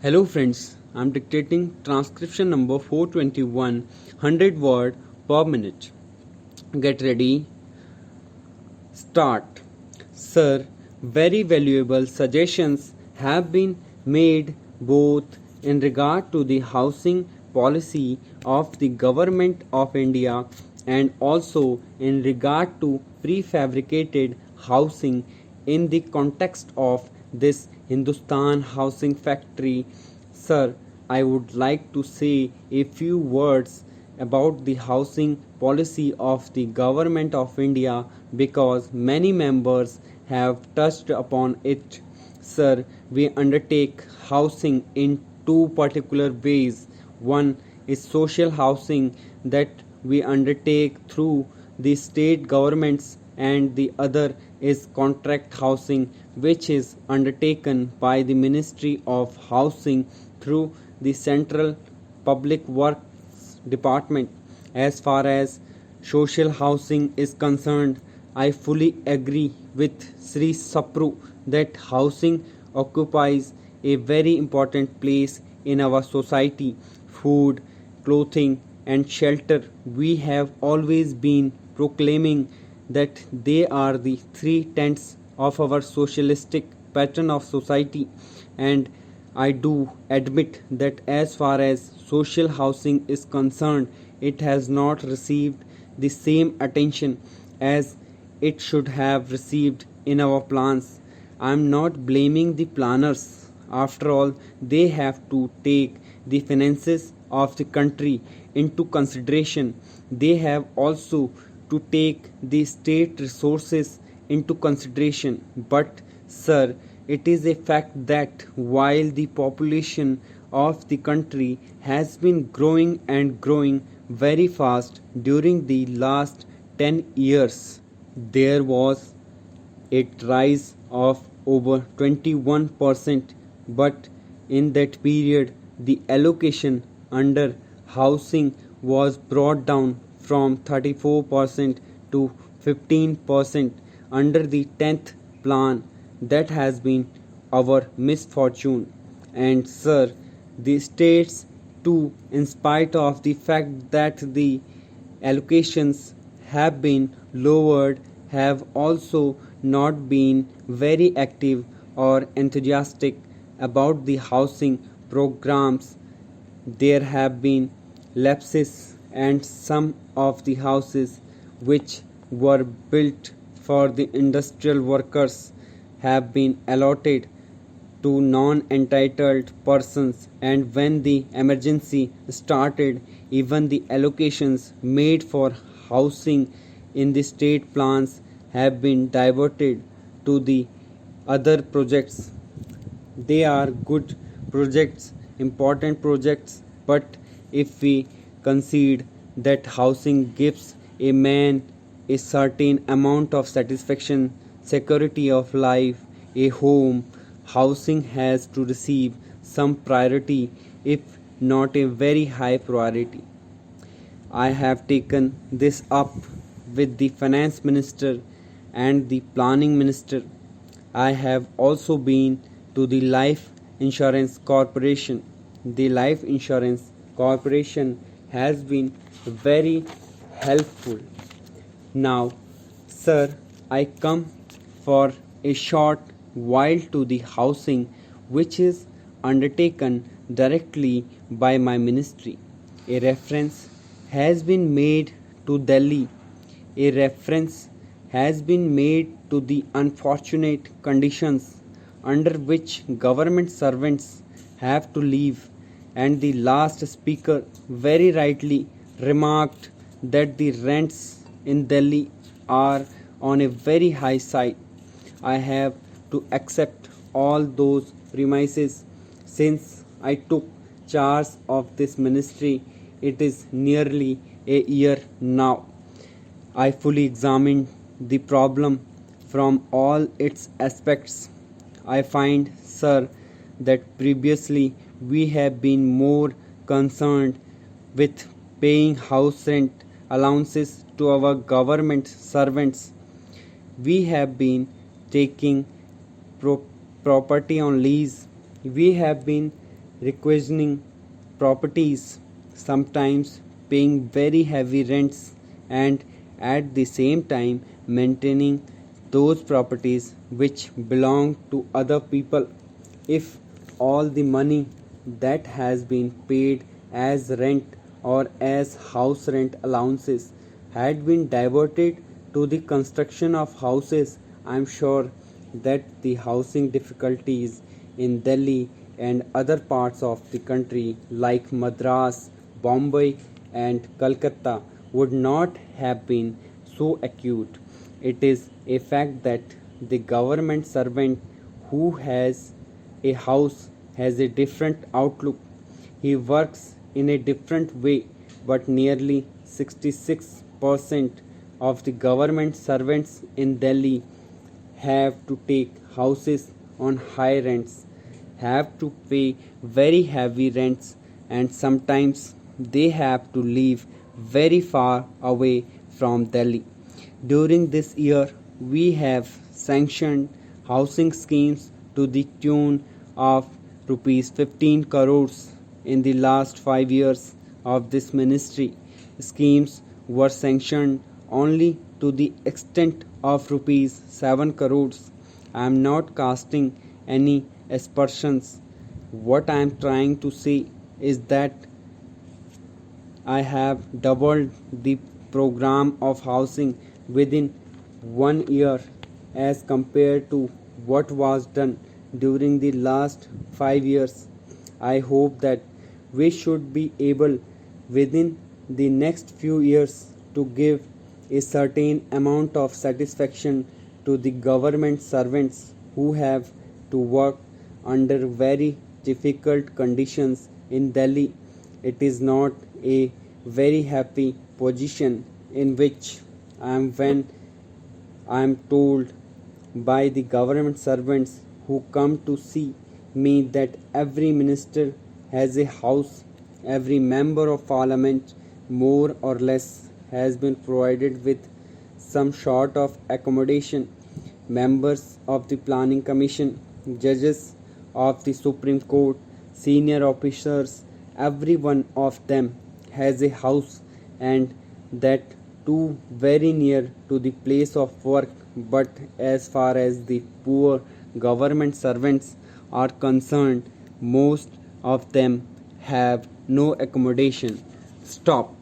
Hello friends, I'm dictating transcription number 421, 100 word per minute. Get ready. Start. Sir, very valuable suggestions have been made both in regard to the housing policy of the Government of India and also in regard to prefabricated housing in the context of this Hindustan housing factory. Sir, I would like to say a few words about the housing policy of the Government of India because many members have touched upon it. Sir, we undertake housing in two particular ways. One is social housing that we undertake through the state governments, and the other is contract housing which is undertaken by the Ministry of Housing through the Central Public Works Department. As far as social housing is concerned, I fully agree with Sri Sapru that housing occupies a very important place in our society. Food, clothing, and shelter. We have always been proclaiming that they are the three tenets of our socialistic pattern of society, and I do admit that as far as social housing is concerned, it has not received the same attention as it should have received in our plans. I am not blaming the planners. After all, they have to take the finances of the country into consideration. They have also to take the state resources into consideration. But, sir, it is a fact that while the population of the country has been growing and growing very fast during the last 10 years, there was a rise of over 21%, but in that period the allocation under housing was brought down from 34% to 15% under the 10th plan. That has been our misfortune. And sir, the states too, in spite of the fact that the allocations have been lowered, have also not been very active or enthusiastic about the housing programs. There have been lapses, and some of the houses which were built for the industrial workers have been allotted to non-entitled persons, and when the emergency started, even the allocations made for housing in the state plans have been diverted to the other projects. They are good projects, important projects, but if we concede that housing gives a man a certain amount of satisfaction, security of life, a home, housing has to receive some priority, if not a very high priority. I have taken this up with the Finance Minister and the Planning Minister. I have also been to the Life Insurance Corporation. The Life Insurance Corporation has been very helpful. Now, sir, I come for a short while to the housing which is undertaken directly by my ministry. A reference has been made to Delhi. A reference has been made to the unfortunate conditions under which government servants have to live, and the last speaker very rightly remarked that the rents in Delhi are on a very high side. I have to accept all those premises since I took charge of this ministry. It is nearly a year now. I fully examined the problem from all its aspects. I find, sir, that previously we have been more concerned with paying house rent allowances to our government servants. We have been taking property on lease. We have been requisitioning properties, sometimes paying very heavy rents, and at the same time maintaining those properties which belong to other people. If all the money that has been paid as rent or as house rent allowances had been diverted to the construction of houses, I am sure that the housing difficulties in Delhi and other parts of the country like Madras, Bombay, and Calcutta would not have been so acute. It is a fact that the government servant who has a house has a different outlook. He works in a different way, but nearly 66% of the government servants in Delhi have to take houses on high rents, have to pay very heavy rents, and sometimes they have to live very far away from Delhi. During this year, we have sanctioned housing schemes to the tune of rupees 15 crores in the last 5 years of this ministry. Schemes were sanctioned only to the extent of rupees 7 crores. I am not casting any aspersions. What I am trying to say is that I have doubled the program of housing within 1 year as compared to what was done during the last 5 years. I hope that we should be able within the next few years to give a certain amount of satisfaction to the government servants who have to work under very difficult conditions in Delhi. It is not a very happy position in which I am when I am told by the government servants who come to see me that every minister has a house, every member of parliament more or less has been provided with some sort of accommodation. Members of the planning commission, judges of the Supreme Court, senior officers, every one of them has a house, and that too very near to the place of work. But as far as the poor government servants are concerned, most of them have no accommodation. Stop.